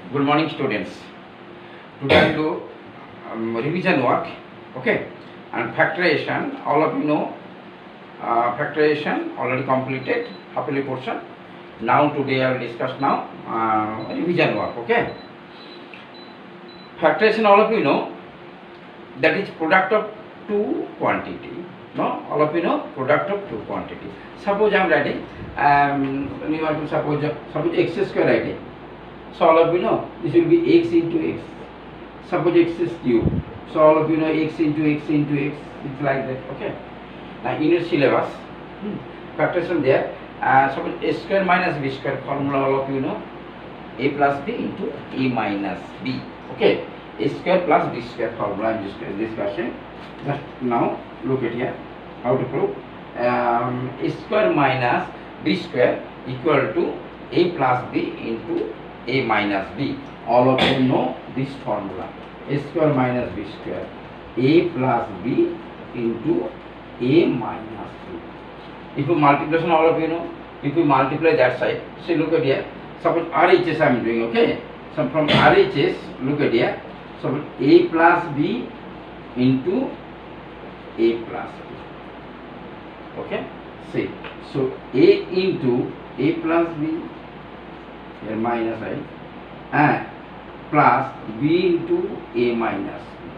Good morning, students. Today I will do revision work, okay, and factorization. All of you know factorization already completed, halfway portion. Now today I will discuss now revision work, okay. Factorization, all of you know, that is product of two quantity. No, all of you know product of two quantity. Suppose I am writing, you want to suppose x square writing. So all of you know this will be x into x. Suppose x is cube. So all of you know x into x into x. It's like that. Okay. Now in your syllabus, factorization there. Suppose a square minus b square formula. All of you know a plus b into a minus b. Okay. A square plus b square formula. I'm just discussing. Just now look at here. How to prove? A square minus b square equal to a plus b into a minus b. All of you know this formula. A square minus b square. A plus b into a minus b. If you multiplication, all of you know. If you multiply that side, so look at here. Suppose RHS I am doing, okay. So from RHS, look at here. So a plus b into a plus b. Okay. See. So a into a plus b. Here minus I and plus b into a minus b.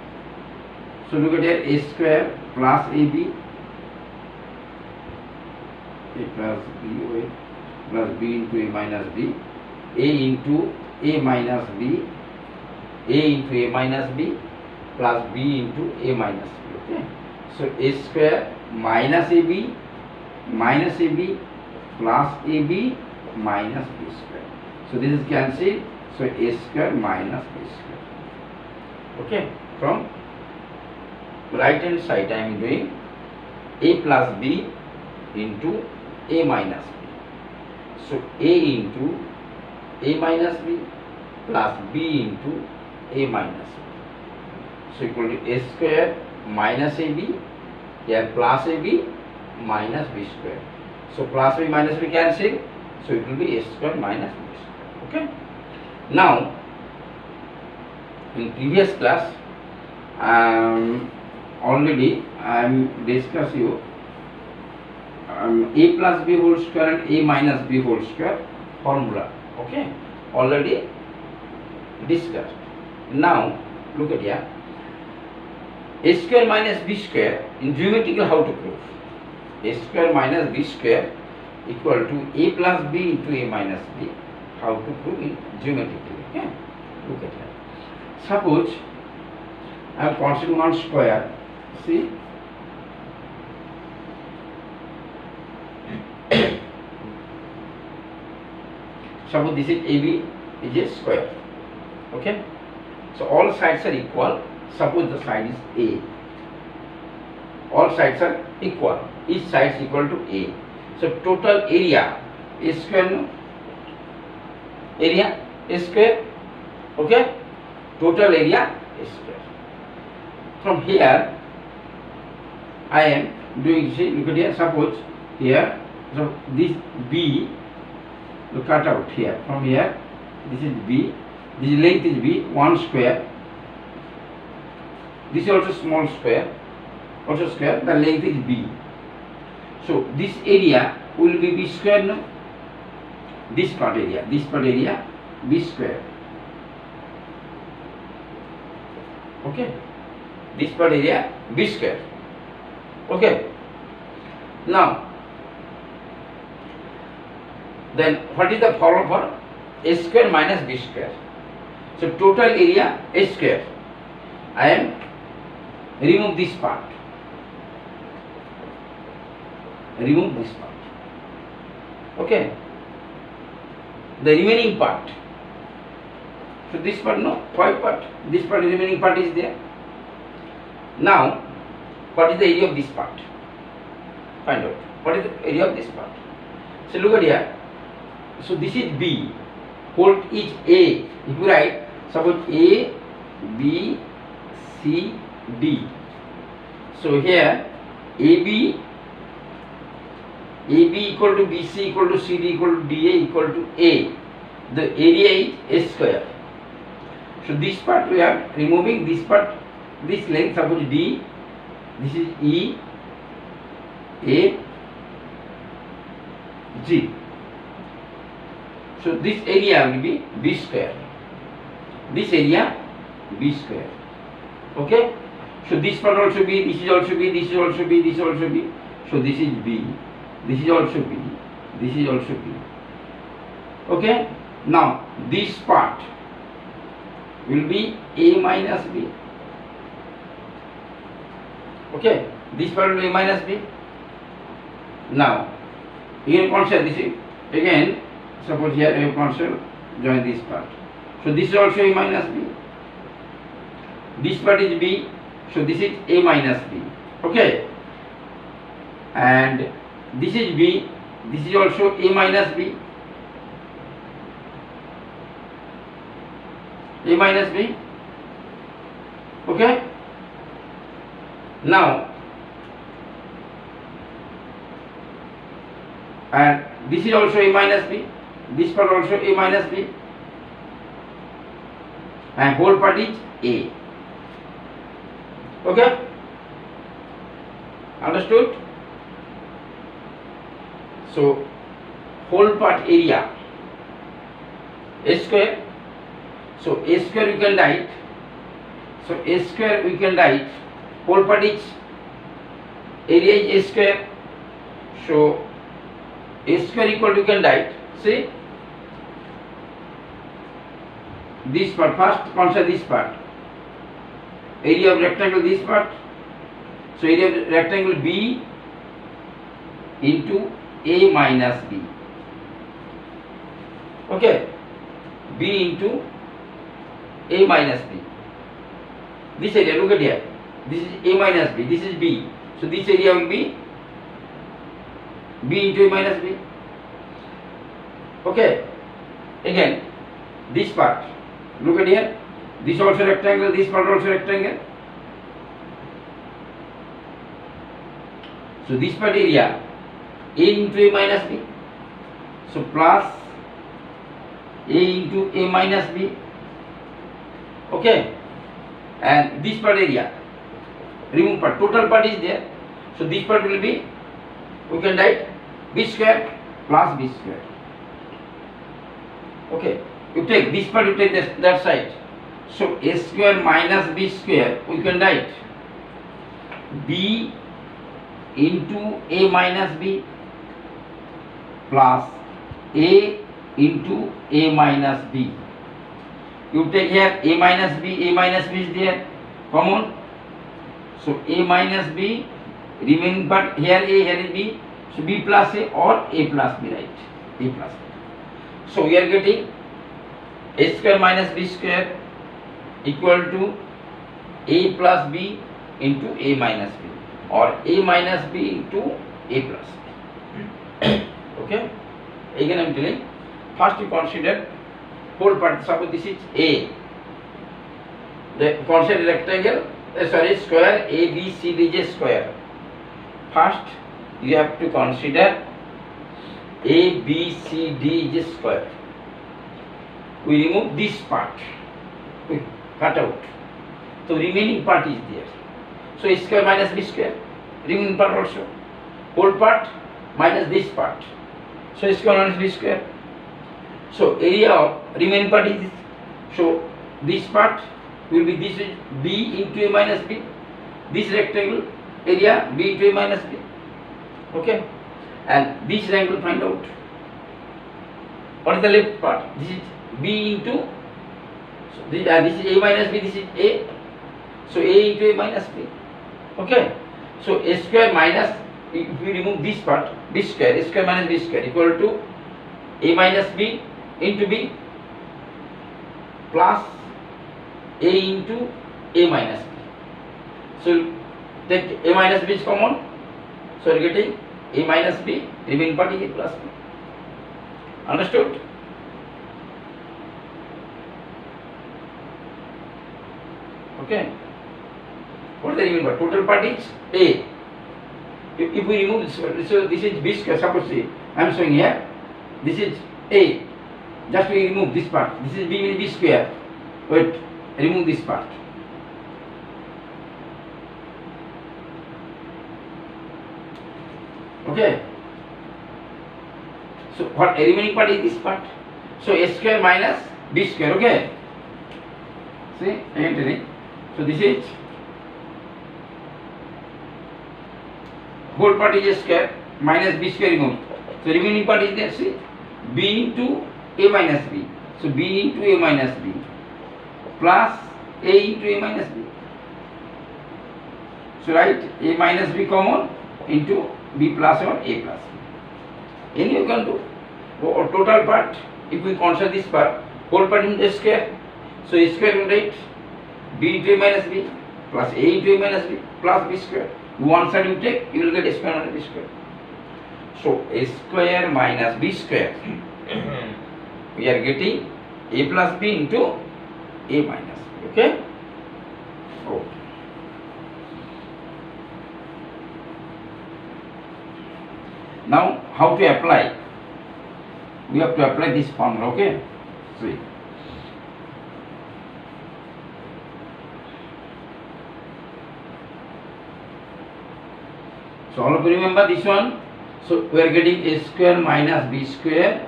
So look at here, a square plus ab, a plus b plus b into a minus b, a into a minus b, a into a minus b plus b into a minus b. Okay. So a square minus ab plus ab minus b square. So this is cancelled. So a square minus b square. Okay. From right hand side I am doing a plus b into a minus b. So a into a minus b plus b into a minus b. So equal to a square minus ab, here plus ab minus b square. So plus b minus b cancel. So it will be a square minus b square. Okay. Now in previous class already I am discuss you a plus b whole square and a minus b whole square formula. Okay, already discussed. Now look at here, a square minus b square in geometrical how to prove? A square minus b square equal to a plus b into a minus b. How to prove in geometrically? Okay, look at here. Suppose I have constant one square. See, suppose this is AB is a square. Okay, so all sides are equal. Suppose the side is A. All sides are equal. Each side is equal to A. So total area is square. No? Area is square. Okay, total area is square. From here I am doing, see, look at here, suppose here, so this B, look cut out here, from here, this is B, this length is B, one square, this is also small square, also square, the length is B. So this area will be B square, no? This part area B square. Okay, this part area B square. Okay. Now then what is the formula for a square minus b square? So total area a square. I am remove this part. Remove this part. Okay. The remaining part. So this part no, 5 part. This part remaining part is there. Now what is the area of this part? Find out. What is the area of this part? So look at here. So this is B. Hold each A. If you write, suppose A, B, C, D. So here AB equal to BC equal to CD equal to DA equal to A. The area is A square. So this part we are removing this part, this length, suppose D, this is E, A, G. So this area will be B square. This area B square. Okay. So this part also B, this is also B, this is also B, this is also B. So this is B, this is also B, this is also B. Okay. Now this part will be A minus B. Okay. This part will be A minus B. Now here consider this is again, suppose here I have consider join this part. So this is also A minus B. This part is B, so this is A minus B. Okay. And this is B, this is also A minus B. A minus B. Okay. Now, and this is also A minus B. This part also A minus B. And whole part is A. Okay. Understood? So, whole part area A square. So A square we can write. So A square we can write. Whole part is area is A square. So A square equal to, you can write. See this part first. Consider this part. Area of rectangle this part. So area of rectangle B into A minus B. Okay. B into A minus B. This area, look at here. This is A minus B. This is B. So this area will be B into A minus B. Okay. Again, this part. Look at here. This also rectangle. This part also rectangle. So this part area A into A minus B. So plus A into A minus B. Okay. And this part area, remove part, total part is there. So this part will be, we can write B square plus B square. Okay. You take this part, you take that side. So A square minus B square, we can write B into A minus B plus A into A minus B. You take here A minus B is there, common. So A minus B, remaining part here A, here is B. So B plus A or A plus B, right? A plus B. So we are getting A square minus B square equal to A plus B into A minus B, or A minus B into A plus B. Okay. Again I am telling. First you consider whole part. Suppose this is A. The consider rectangle, square A B C D J square. First you have to consider A B C D J square. We remove this part. We cut out. So remaining part is there. So A square minus B square. Remaining part also. Whole part minus this part. So A square minus B square. So area of remaining part is this. So this part will be, this is B into A minus B. This rectangle area B into A minus B. Okay. And this rectangle find out. What is the left part? This is B into, so this is A minus B, this is A. So A into A minus B. Okay. So A square minus, if we remove this part, B square, A square minus B square equal to A minus B into B plus A into A minus B. So take A minus B is common. So we are getting A minus B, remaining part is A plus B. Understood? Okay. What is the remaining part? Total part is A. If we remove this, so this is B square. Suppose I am showing here. This is A. Just we remove this part. This is B means B square. Wait. remove this part. Okay. So what remaining part is this part. So a square minus b square. Okay. See again telling. So this is whole part is a square minus b square removed. So remaining part is there. See b into a minus b. So b into a minus b plus a into a minus b. So write a minus b common into b plus or a plus b. Any you can do. Or total part, if we consider this part, whole part into a square. So a square will write b into a minus b plus a into a minus b plus b square. One side you take, you will get a square minus b square. So a square minus b square. We are getting a plus b into a minus b. Okay? Okay. Now, how to apply? We have to apply this formula. Okay? See. So all of you remember this one. So we are getting a square minus b square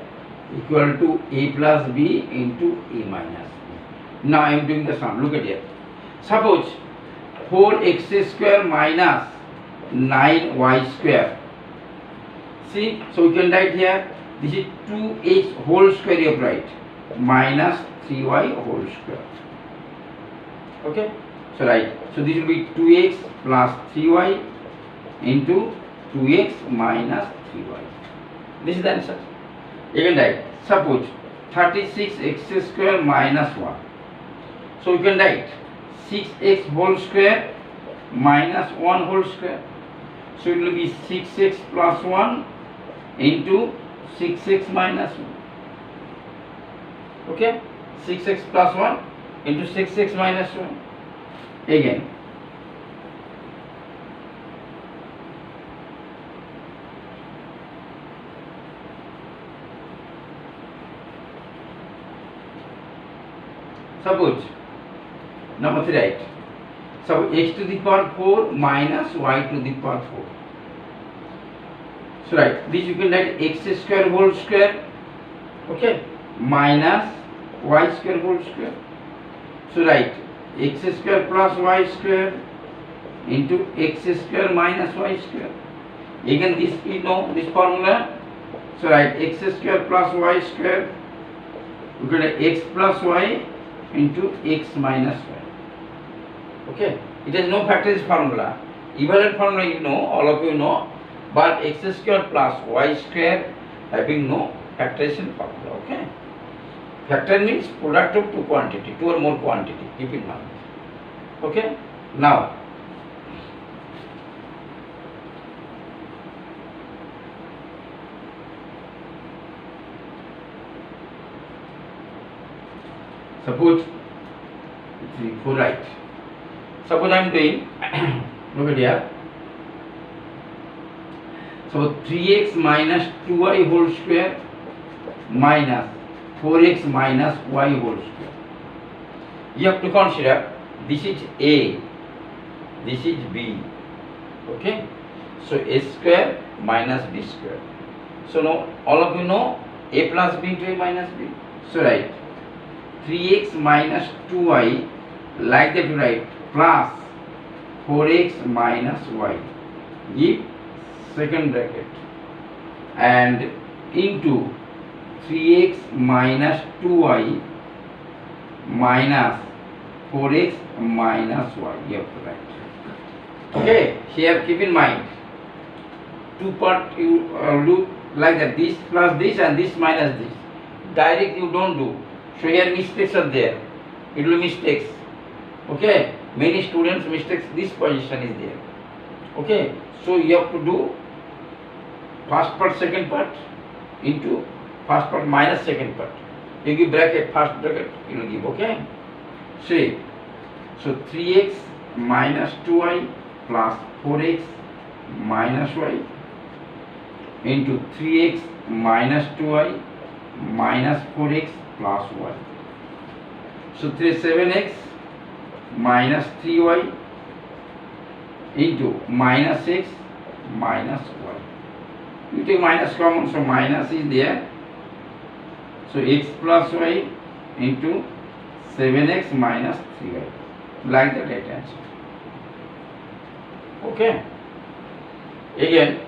equal to a plus b into a minus b. Now I am doing the sum. Look at here. Suppose 4x square minus 9y square. See, so we can write here. This is 2x whole square. You have write minus 3y whole square. Okay. So right. So this will be 2x plus 3y into 2x minus 3y. This is the answer. You can write, suppose 36x square minus 1. So you can write 6x whole square minus 1 whole square. So it will be 6x plus 1 into 6x minus 1. Okay? 6x plus 1 into 6x minus 1. Again. Suppose number 3 right. So x to the power 4 minus y to the power 4. So right, this you can write x square whole square, okay, minus y square whole square. So right, x square plus y square into x square minus y square. Again this you know this formula. So right, x square plus y square, you can write x plus y into x minus y. Okay, it has no factorized formula. Equivalent formula you know, all of you know, but x square plus y square having no factorization formula. Okay, factor means product of two quantity, two or more quantity. Keep in mind. Okay, now suppose 3, 4 right. Suppose I am doing look at here. So 3x minus 2y whole square minus 4x minus y whole square. You have to consider this is a, this is b. Okay. So a square minus b square. So now all of you know a plus b into a minus b. So right. 3x minus 2y like that you write plus 4x minus y, give second bracket, and into 3x minus 2y minus 4x minus y, you have to write. Okay, here keep in mind two part you do like that, this plus this and this minus this. Direct you don't do. So here mistakes are there. It will be mistakes. Okay. Many students mistakes. This position is there. Okay. So you have to do first part, second part into first part minus second part. You give bracket, first bracket. You will give. Okay. See. So 3x minus 2y plus 4x minus y into 3x minus 2y minus 4x plus y. So 7x minus 3y into minus x minus y. You take minus common, so minus is there. So x plus y into 7x minus 3y. Like the right answer. Okay. Again,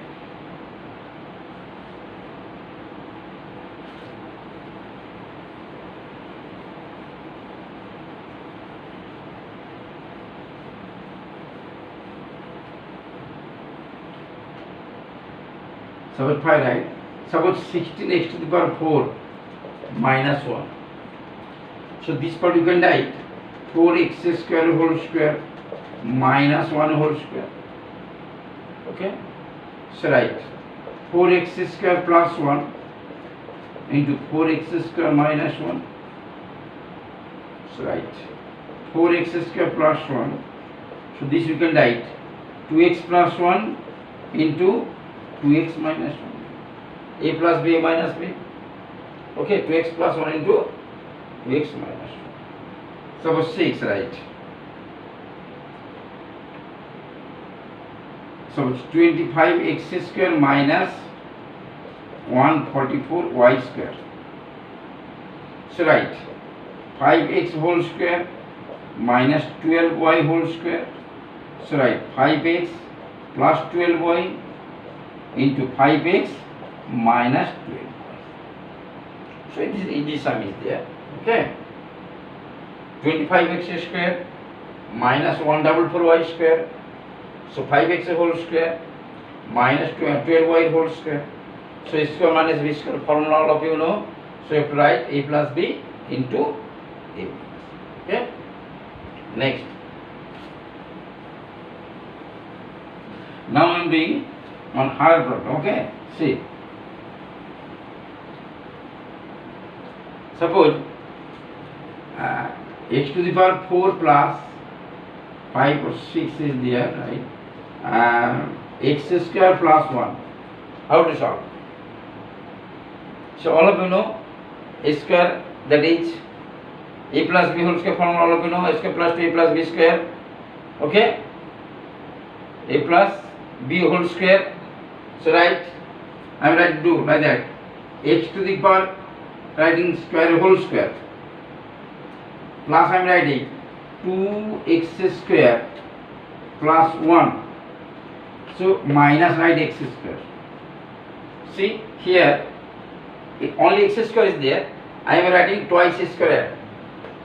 suppose pi, right? Suppose 16x to the power 4 minus 1. So this part you can write 4x square whole square minus 1 whole square. Okay? So write 4x square plus 1 into 4x square minus 1. So write 4x square plus 1. So this you can write 2x plus 1 into 2x minus 1. A plus b, a minus b. Okay, 2x plus 1 into 2x minus 1. Suppose 6, right? So it's 25x square minus 144y square. So write 5x whole square minus 12y whole square. So write 5x plus 12y into 5x minus 12y. So this easy sum is there. Okay. 25x square minus 144y square. So 5x whole square minus 12y whole square. So a square minus b square formula all of you know. So you have to write a plus b into a. Okay. Next. Now I am doing on higher problem. Okay. See. Suppose x to the power 4 plus 5 or 6 is there, right? X square plus 1. How to solve? So all of you know a square, that is a plus b whole square formula, all of you know a square plus 2a plus b square. Okay? A plus b whole square. So right, I am going to do like that. X to the power, writing square whole square, plus I am writing 2x square plus 1. So minus write x square. See here, only x square is there. I am writing twice square.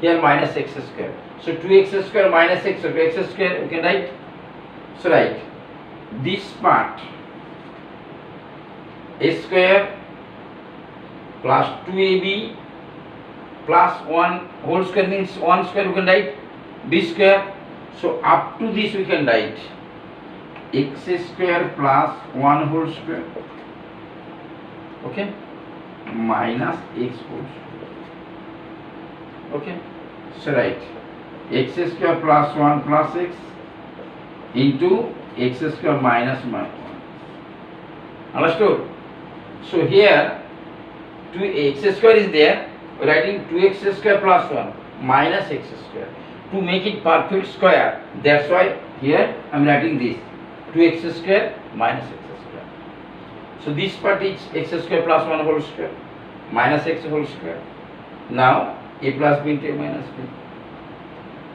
Here minus x square. So 2x square minus x square. X square you can write. So write this part a square plus 2ab plus 1 whole square means 1 square you can write b square. So up to this we can write x square plus 1 whole square, okay, minus x whole square. Okay, so write x square plus 1 plus x into x square minus 1. Understood? So here 2x square is there, we are writing 2x square plus 1 minus x square. To make it perfect square, that's why here I am writing this 2x square minus x square. So this part is x square plus 1 whole square minus x whole square. Now a plus b into a minus b.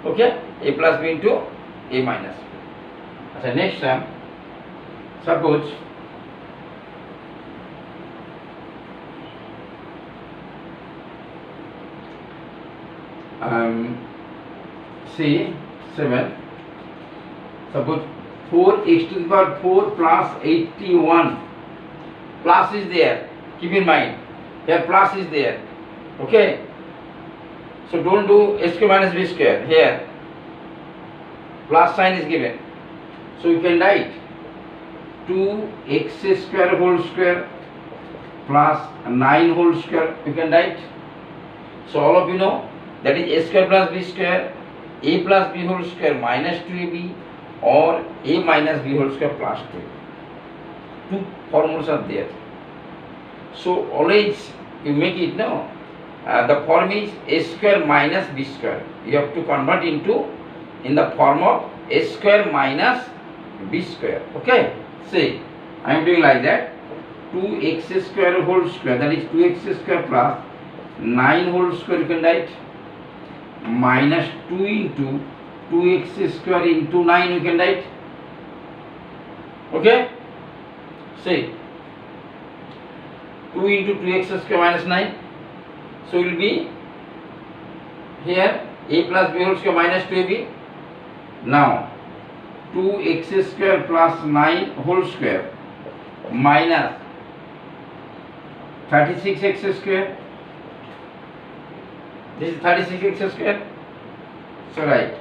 Okay, a plus b into a minus b. So next time, suppose say 7. Suppose 4x to the power 4 plus 81. Plus is there. Keep in mind. Here plus is there. Okay. So don't do a square minus b square. Here plus sign is given. So you can write 2x square whole square plus 9 whole square. You can write. So all of you know that is a square plus b square, a plus b whole square minus 2ab, or a minus b whole square plus 2. Two formulas are there. So always you make it now. The form is a square minus b square. You have to convert into in the form of a square minus b square. Okay, see, I am doing like that. 2x square whole square, that is 2x square plus 9 whole square, you can write, minus 2 into 2x square into 9, you can write. Okay, see, 2 into 2x square minus 9, so it will be here a plus b whole square minus 2ab. Now 2x square plus 9 whole square minus 36x square. This is 36x square. So write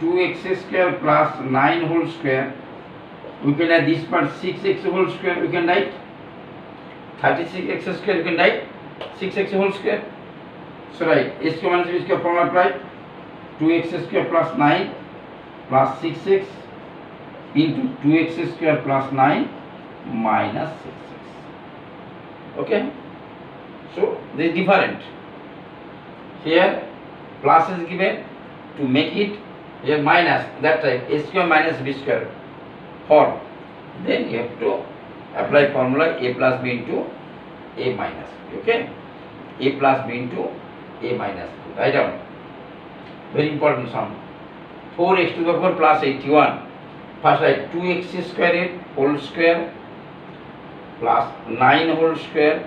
2x square plus 9 whole square. We can add this part 6x whole square. We can write 36x square. You can write 6x whole square. So write a square minus b square formula applied. 2x square plus 9 plus 6x into 2x square plus 9 minus 6x. Okay. So this is different. Here plus is given, to make it here minus, that type a square minus b square form. Then you have to apply formula a plus b into a minus b. Okay, a plus b into a minus b. Write down. Very important sum. 4x to the power plus 81. First write 2x square whole square plus 9 whole square.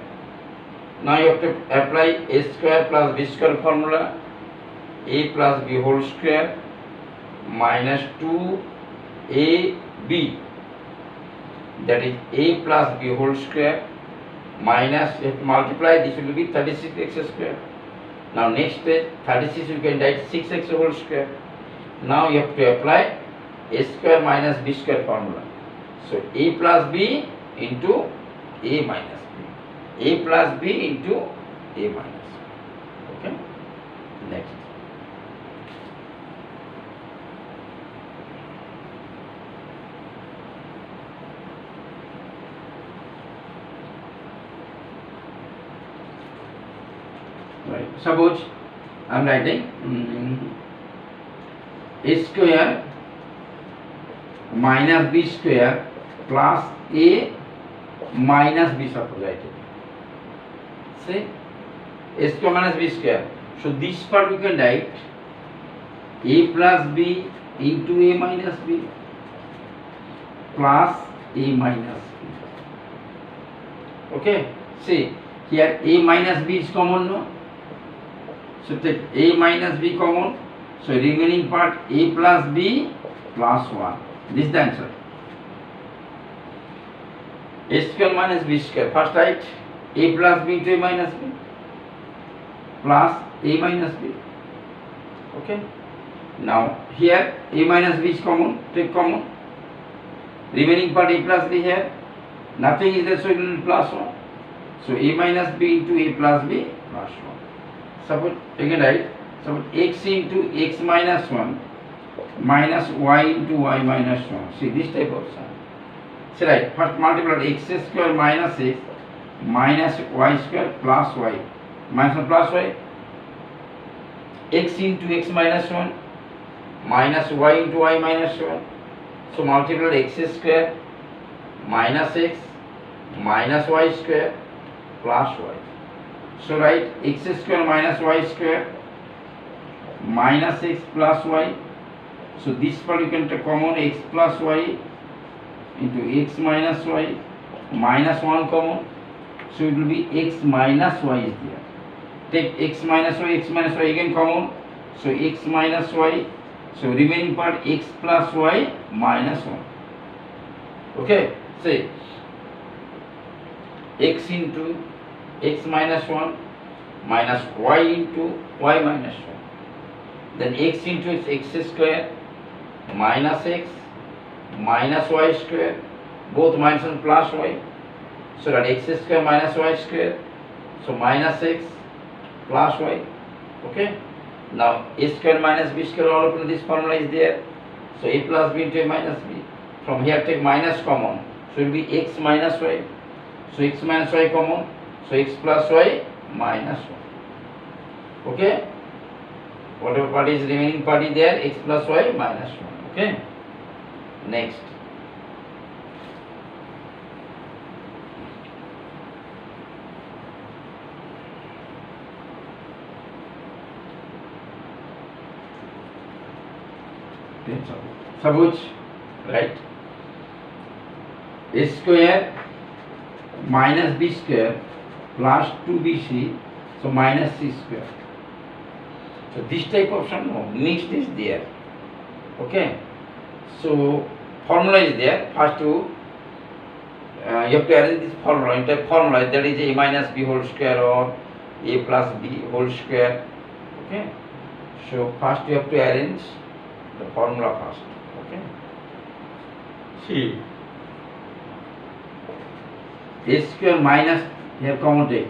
Now you have to apply a square plus b square formula. A plus b whole square minus 2ab, that is a plus b whole square minus, you have to multiply, this will be 36x square. Now next stage 36, you can write 6x whole square. Now you have to apply a square minus b square formula. So a plus b into a minus b, a plus b into a minus b. Okay, next. Right. Suppose I am writing a square minus b square plus a minus b, suppose writing. See, a square minus b square. So this part we can write a plus b into a minus b plus a minus b. Okay. See, here a minus b is common, no? So take a minus b common. So remaining part a plus b plus 1. This is the answer. A square minus b square. First write a plus b into a minus b plus a minus b. Okay. Now here a minus b is common. Take common. Remaining part a plus b here. Nothing is there, so it will be plus 1. So a minus b into a plus b plus 1. Suppose again write, suppose x into x minus 1 minus y into y minus 1. See this type of sum. So right, first multiply x square minus x minus y square plus y minus 1 plus y, x into x minus 1 minus y into y minus 1. So multiply x square minus x minus y square plus y. So write x square minus y square minus x plus y. So this part you can take common, x plus y into x minus y minus 1 common. So it will be x minus y is there. Take x minus y again common. So x minus y. So remaining part x plus y minus 1. Okay, say x into x minus 1 minus y into y minus 1. Then x into x square minus x minus y square, both minus 1 plus y. So that x square minus y square, so minus x plus y. Okay. Now a square minus b square, all of this formula is there. So a plus b into a minus b. From here take minus common. So it will be x minus y. So x minus y common. So x plus y minus 1. Okay. whatever part is remaining part is there, x plus y minus 1. Okay. Next. Suppose, right, a square minus b square plus 2bc, so minus c square. So this type of some mixed is there. Okay. So formula is there. First you have to arrange this formula. In type formula, that is a minus b whole square or a plus b whole square. Okay. So first you have to arrange the formula first. Okay. See, a square minus, here common take,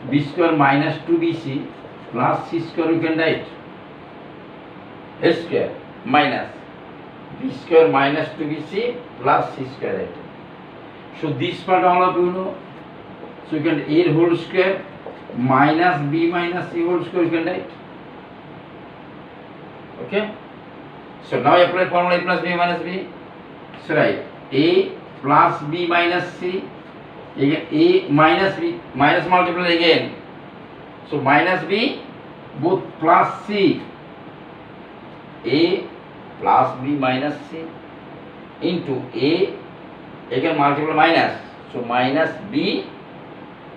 b square minus 2bc plus c square, you can write a square minus b square minus 2bc plus c square, right? So this part all of you know. So you can a whole square minus b minus c whole square, you can write. Okay. So now apply formula a plus b minus b. So right, a plus b minus c, again a minus b, minus multiply again. So minus b both plus c, a plus b minus c into a, again multiply minus. So minus b,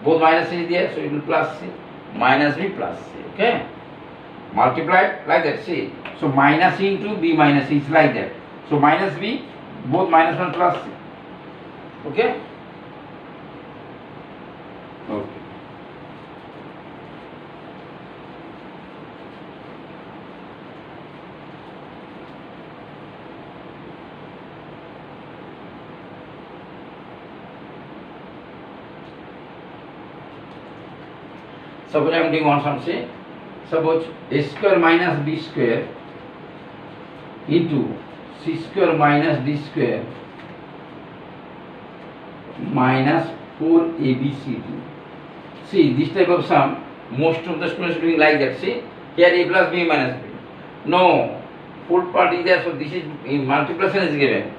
both minus c is there, so it will plus c, minus b plus c. Okay. Multiplied like that, see. So minus into b minus c is like that. So minus b, both minus 1 plus c. Okay. Okay. Suppose I am doing one sum, say. Suppose a square minus b square into c square minus d square minus 4abcd. See, this type of sum, most of the students doing like that. See, here a plus b minus b. No, full part is there, so this is in multiplication is given.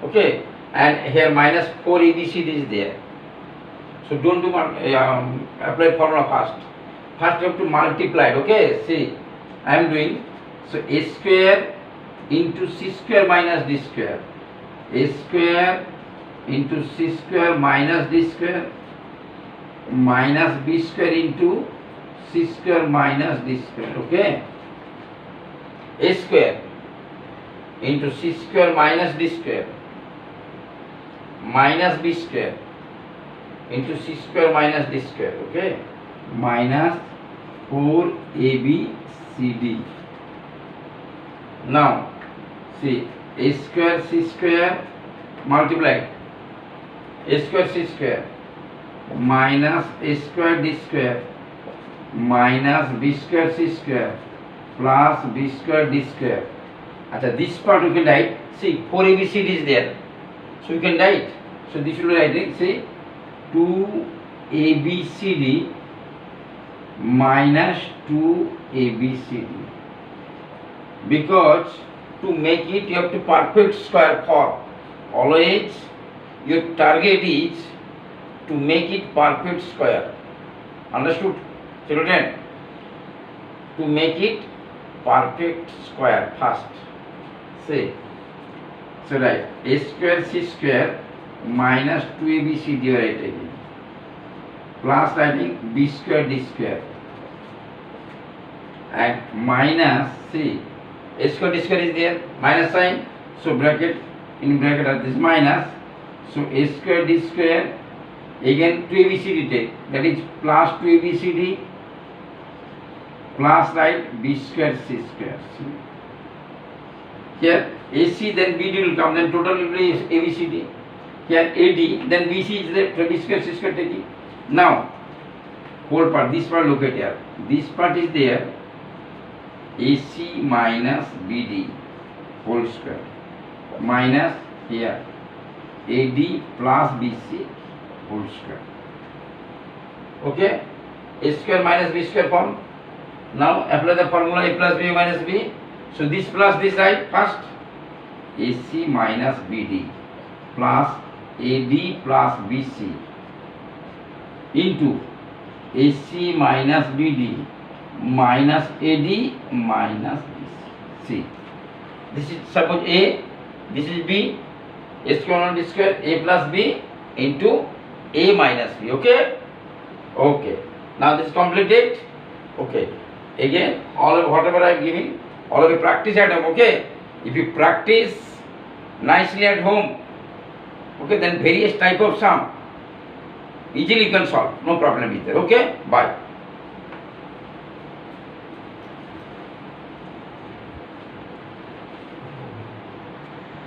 Okay, and here minus 4abcd is there. So don't do apply formula first. First you have to multiply it. Okay, see, I am doing, so a square into c square minus d square, a square into c square minus d square minus b square into c square minus d square. Okay, a square into c square minus d square minus b square into c square minus d square. Okay, minus 4abcd. Now see, a square c square multiply a square c square minus a square d square minus b square c square plus b square d square. Achha, this part you can write. See, 4abcd is there, so you can write. So this will write it. See, 2abcd minus 2abcd, because to make it you have to perfect square form. Always your target is to make it perfect square. Understood, children? To make it perfect square first. See, so right, a square c square minus 2abcd you write again, plus writing b square d square and minus, see, a square d square is there, minus sign, so bracket, in bracket are this minus, so a square d square, again 2abcd take, that is plus 2abcd plus right b square c square. See, here ac then bd will come, then total will be abcd. Here AD, then BC is left, B square, C square taking. Now, whole part, this part look at here. This part is there, AC minus BD whole square minus here AD plus BC whole square. Okay? A square minus B square form. Now apply the formula A plus B minus B. So this plus this, right? First AC minus BD plus AD plus BC into AC minus BD minus AD minus BC. This is suppose A, this is B, A square on B square, A plus B into A minus B. Okay? Okay. Now this is completed. Okay. Again, all of whatever I am giving, all of you practice at home. Okay? If you practice nicely at home, okay, then various type of sum easily you can solve. No problem is there. Okay? Bye.